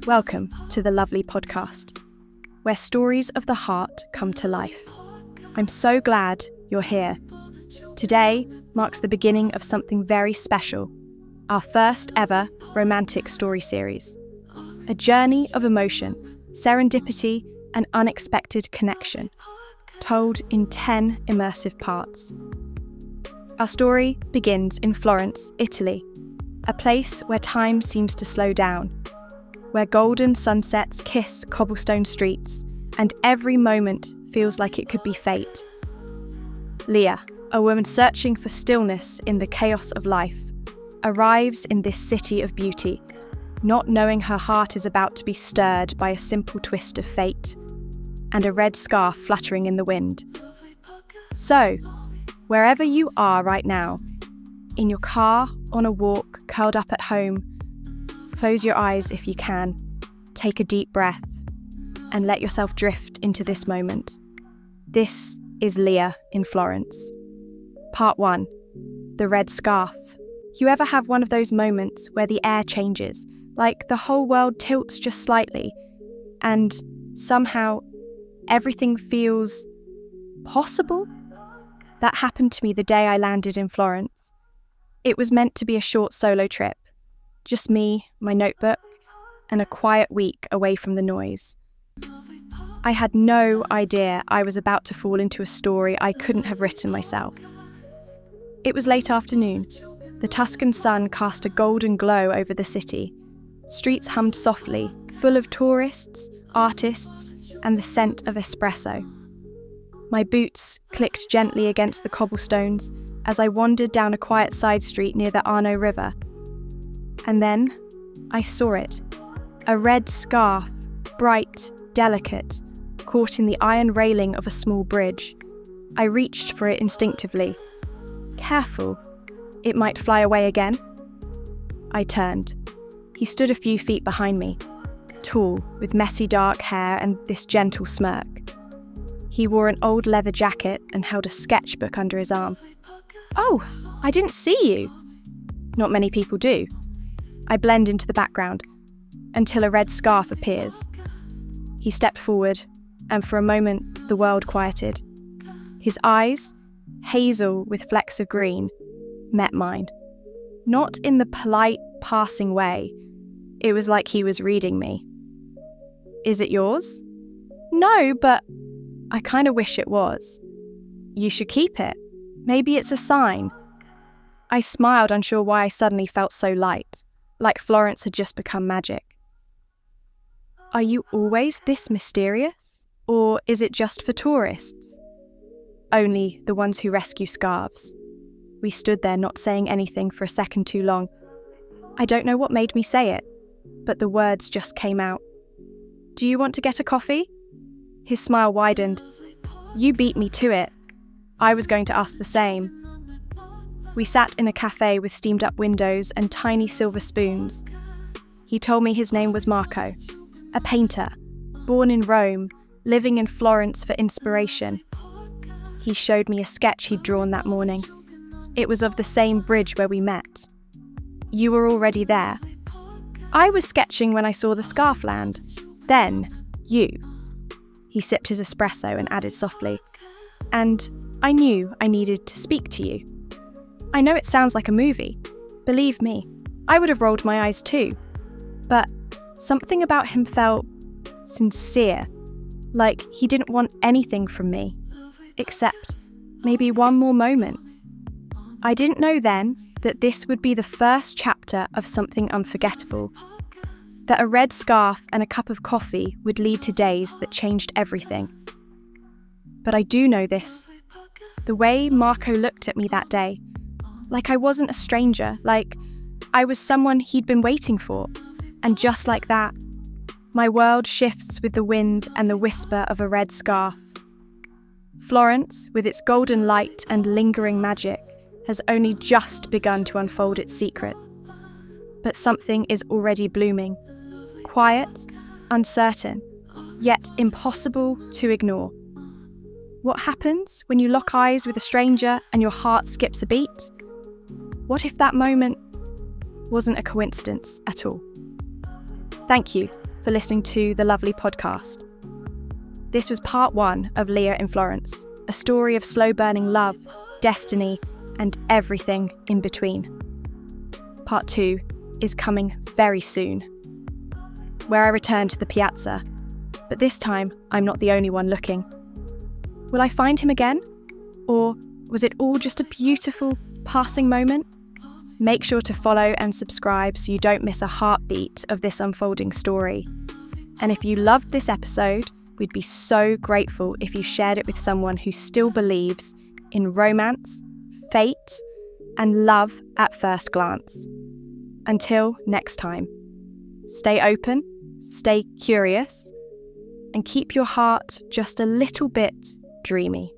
Welcome to the Lovely Podcast, where stories of the heart come to life. I'm so glad you're here. Today marks the beginning of something very special, our first ever romantic story series. A journey of emotion, serendipity, and unexpected connection, told in 10 immersive parts. Our story begins in Florence, Italy, a place where time seems to slow down, where golden sunsets kiss cobblestone streets, and every moment feels like it could be fate. Leah, a woman searching for stillness in the chaos of life, arrives in this city of beauty, not knowing her heart is about to be stirred by a simple twist of fate, and a red scarf fluttering in the wind. So, wherever you are right now, in your car, on a walk, curled up at home, close your eyes if you can, take a deep breath, and let yourself drift into this moment. This is Leah in Florence. Part 1. The red scarf. You ever have one of those moments where the air changes, like the whole world tilts just slightly, and somehow everything feels possible? That happened to me the day I landed in Florence. It was meant to be a short solo trip. Just me, my notebook, and a quiet week away from the noise. I had no idea I was about to fall into a story I couldn't have written myself. It was late afternoon. The Tuscan sun cast a golden glow over the city. Streets hummed softly, full of tourists, artists, and the scent of espresso. My boots clicked gently against the cobblestones as I wandered down a quiet side street near the Arno River. And then I saw it. A red scarf, bright, delicate, caught in the iron railing of a small bridge. I reached for it instinctively. Careful, it might fly away again. I turned. He stood a few feet behind me, tall, with messy dark hair and this gentle smirk. He wore an old leather jacket and held a sketchbook under his arm. "Oh, I didn't see you." Not many people do. I blend into the background, until a red scarf appears. He stepped forward, and for a moment the world quieted. His eyes, hazel with flecks of green, met mine. Not in the polite, passing way. It was like he was reading me. "Is it yours?" "No, but I kind of wish it was." "You should keep it. Maybe it's a sign." I smiled, unsure why I suddenly felt so light, like Florence had just become magic. "Are you always this mysterious? Or is it just for tourists?" "Only the ones who rescue scarves." We stood there not saying anything for a second too long. I don't know what made me say it, but the words just came out. "Do you want to get a coffee?" His smile widened. "You beat me to it." I was going to ask the same. We sat in a cafe with steamed-up windows and tiny silver spoons. He told me his name was Marco, a painter, born in Rome, living in Florence for inspiration. He showed me a sketch he'd drawn that morning. It was of the same bridge where we met. "You were already there." "I was sketching when I saw the scarf land. Then, you." He sipped his espresso and added softly, "And I knew I needed to speak to you." I know it sounds like a movie. Believe me, I would have rolled my eyes too. But something about him felt sincere, like he didn't want anything from me, except maybe one more moment. I didn't know then that this would be the first chapter of something unforgettable, that a red scarf and a cup of coffee would lead to days that changed everything. But I do know this. The way Marco looked at me that day, like I wasn't a stranger, like I was someone he'd been waiting for. And just like that, my world shifts with the wind and the whisper of a red scarf. Florence, with its golden light and lingering magic, has only just begun to unfold its secrets. But something is already blooming. Quiet, uncertain, yet impossible to ignore. What happens when you lock eyes with a stranger and your heart skips a beat? What if that moment wasn't a coincidence at all? Thank you for listening to the lovely podcast. This was part 1 of Leah in Florence, a story of slow-burning love, destiny, and everything in between. Part 2 is coming very soon, where I return to the piazza, but this time I'm not the only one looking. Will I find him again? Or was it all just a beautiful passing moment? Make sure to follow and subscribe so you don't miss a heartbeat of this unfolding story. And if you loved this episode, we'd be so grateful if you shared it with someone who still believes in romance, fate, and love at first glance. Until next time, stay open, stay curious, and keep your heart just a little bit dreamy.